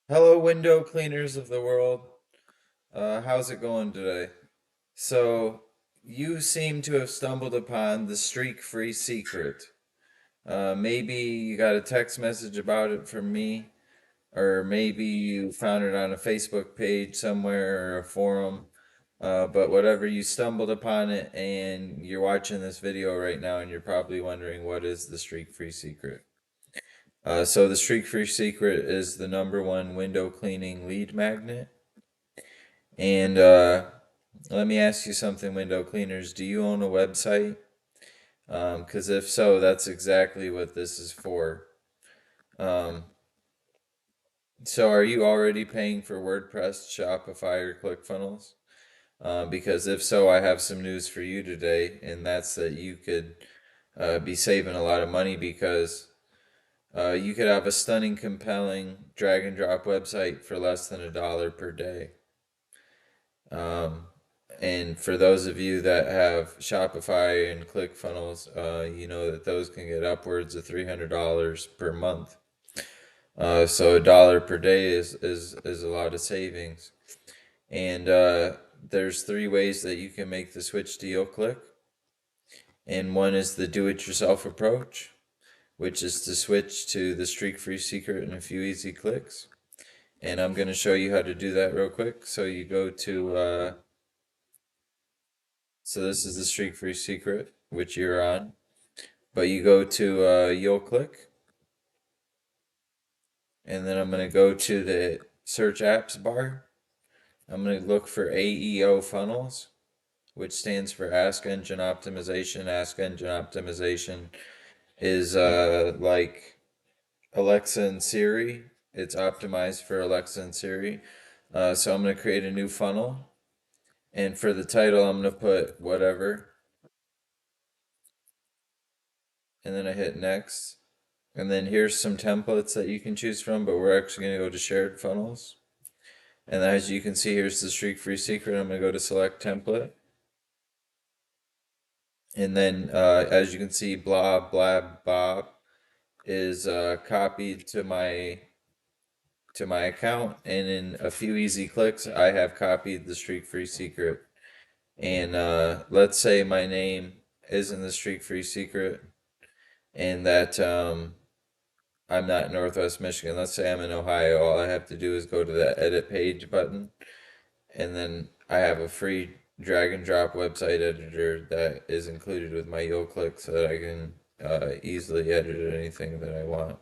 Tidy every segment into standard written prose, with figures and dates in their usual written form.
Hello, window cleaners of the world. How's it going today? So, you seem to have stumbled upon the streak-free secret. Maybe you got a text message about it from me, or maybe you found it on a Facebook page somewhere or a forum. But whatever, you stumbled upon it and you're watching this video right now and you're probably wondering what is the streak-free secret. So the streak-free secret is the number one window cleaning lead magnet. And let me ask you something, window cleaners. Do you own a website? Because if so, that's exactly what this is for. Um, so are you already paying for WordPress, Shopify, or ClickFunnels? Because if so, I have some news for you today, and that's that you could be saving a lot of money because you could have a stunning, compelling drag and drop website for less than $1 per day. Um, and for those of you that have Shopify and ClickFunnels, you know that those can get upwards of $300 per month. So $1 per day is a lot of savings. And there's three ways that you can make the switch to YoClick. And one is the do-it-yourself approach, which is to switch to the streak-free secret in a few easy clicks. And I'm going to show you how to do that real quick. So you go to so this is the streak free secret, which you're on. But you go to you'll click, and then I'm gonna go to the search apps bar. I'm gonna look for AEO funnels, which stands for Ask Engine Optimization. Ask Engine Optimization is like Alexa and Siri. It's optimized for Alexa and Siri. So I'm gonna create a new funnel, and for the title, I'm gonna put whatever, and then I hit next. And then here's some templates that you can choose from, but we're actually going to go to shared funnels. And as you can see, here's the streak free secret. I'm going to go to select template. And then as you can see, blah, blah, bob is copied to my account. And in a few easy clicks, I have copied the streak free secret. And let's say my name is in the streak free secret and that I'm not in Northwest Michigan. Let's say I'm in Ohio. All I have to do is go to that edit page button, and then I have a free drag and drop website editor that is included with my YoClick so that I can easily edit anything that I want.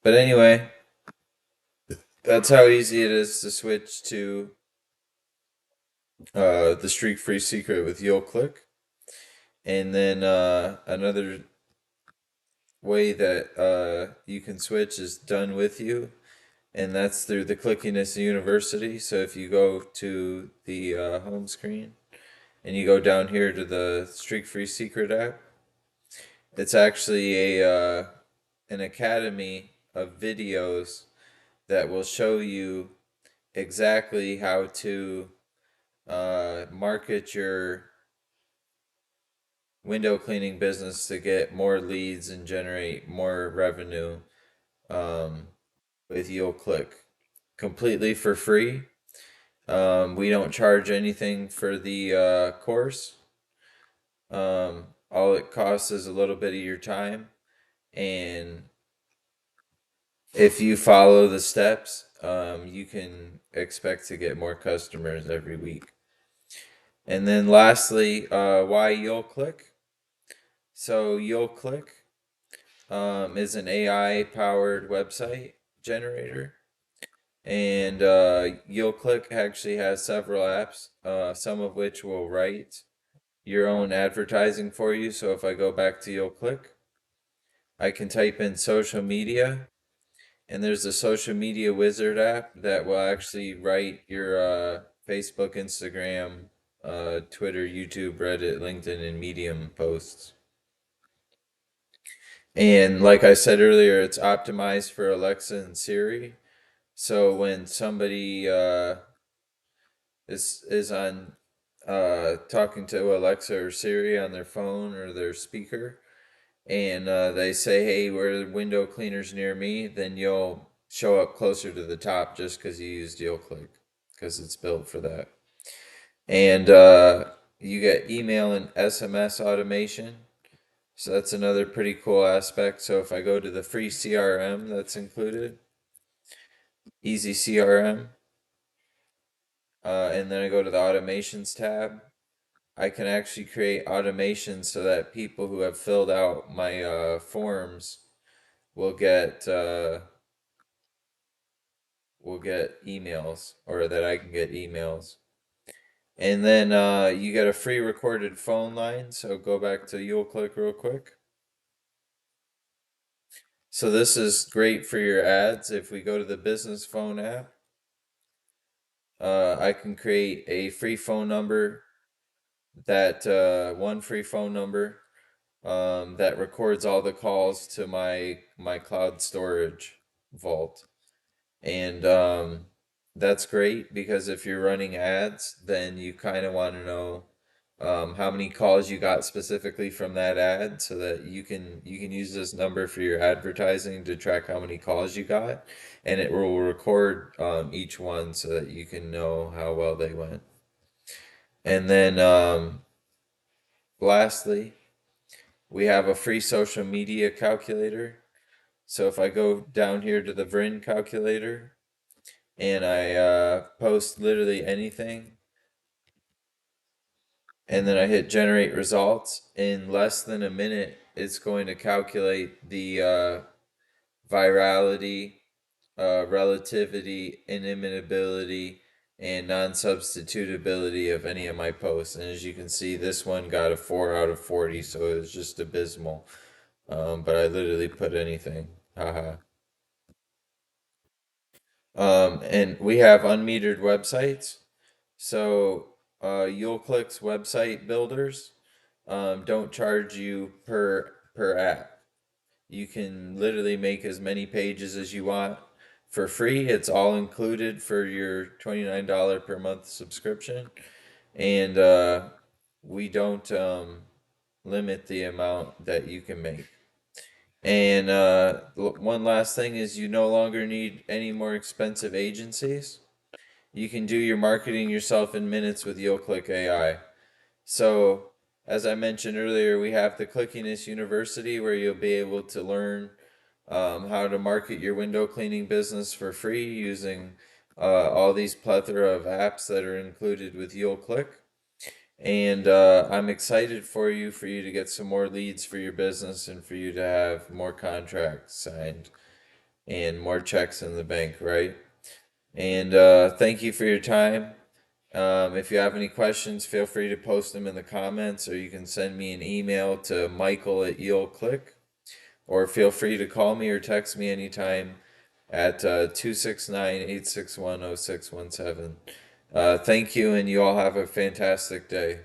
But anyway, that's how easy it is to switch to the streak free secret with YoClick. And then another way that you can switch is done with you, and that's through the Clickiness University. So if you go to the home screen and you go down here to the Streak Free Secret app, it's actually a an academy of videos that will show you exactly how to market your window cleaning business to get more leads and generate more revenue um, with YoClick completely for free. We don't charge anything for the course. All it costs is a little bit of your time, and if you follow the steps, you can expect to get more customers every week. And then lastly, why You'll Click? So You'll Click is an AI powered website generator. And You'll Click actually has several apps, some of which will write your own advertising for you. So if I go back to You'll Click, I can type in social media, and there's a social media wizard app that will actually write your Facebook, Instagram, Twitter, YouTube, Reddit, LinkedIn, and Medium posts. And like I said earlier, it's optimized for Alexa and Siri. So when somebody is on talking to Alexa or Siri on their phone or their speaker, and they say, "Hey, where are the window cleaners near me?" Then you'll show up closer to the top just because you use deal click because it's built for that. And you get email and SMS automation. So that's another pretty cool aspect. So if I go to the free CRM that's included, Easy CRM, and then I go to the automations tab, I can actually create automations so that people who have filled out my forms will get emails, or that I can get emails. And then you get a free recorded phone line. So go back to You'll Click real quick. So this is great for your ads. If we go to the business phone app, I can create a free phone number that one free phone number that records all the calls to my cloud storage vault. And that's great because if you're running ads, then you kind of want to know how many calls you got specifically from that ad, so that you can use this number for your advertising to track how many calls you got, and it will record each one so that you can know how well they went. And then lastly, we have a free social media calculator. So if I go down here to the Vrin calculator and I post literally anything, and then I hit generate results, in less than a minute, it's going to calculate the virality, relativity, inimitability, and non-substitutability of any of my posts. And as you can see, this one got a 4 out of 40, so it was just abysmal. But I literally put anything. Haha. And we have unmetered websites. So You'll Click's website builders don't charge you per app. You can literally make as many pages as you want for free. It's all included for your $29 per month subscription, and we don't limit the amount that you can make. And one last thing is, you no longer need any more expensive agencies. You can do your marketing yourself in minutes with YoClick AI. So, as I mentioned earlier, we have the Clickiness University where you'll be able to learn how to market your window cleaning business for free using all these plethora of apps that are included with You'll Click. And I'm excited for you to get some more leads for your business and for you to have more contracts signed and more checks in the bank, right? And thank you for your time. If you have any questions, feel free to post them in the comments, or you can send me an email to michael@you'llclick, or feel free to call me or text me anytime at 269-861-0617. Thank you, and you all have a fantastic day.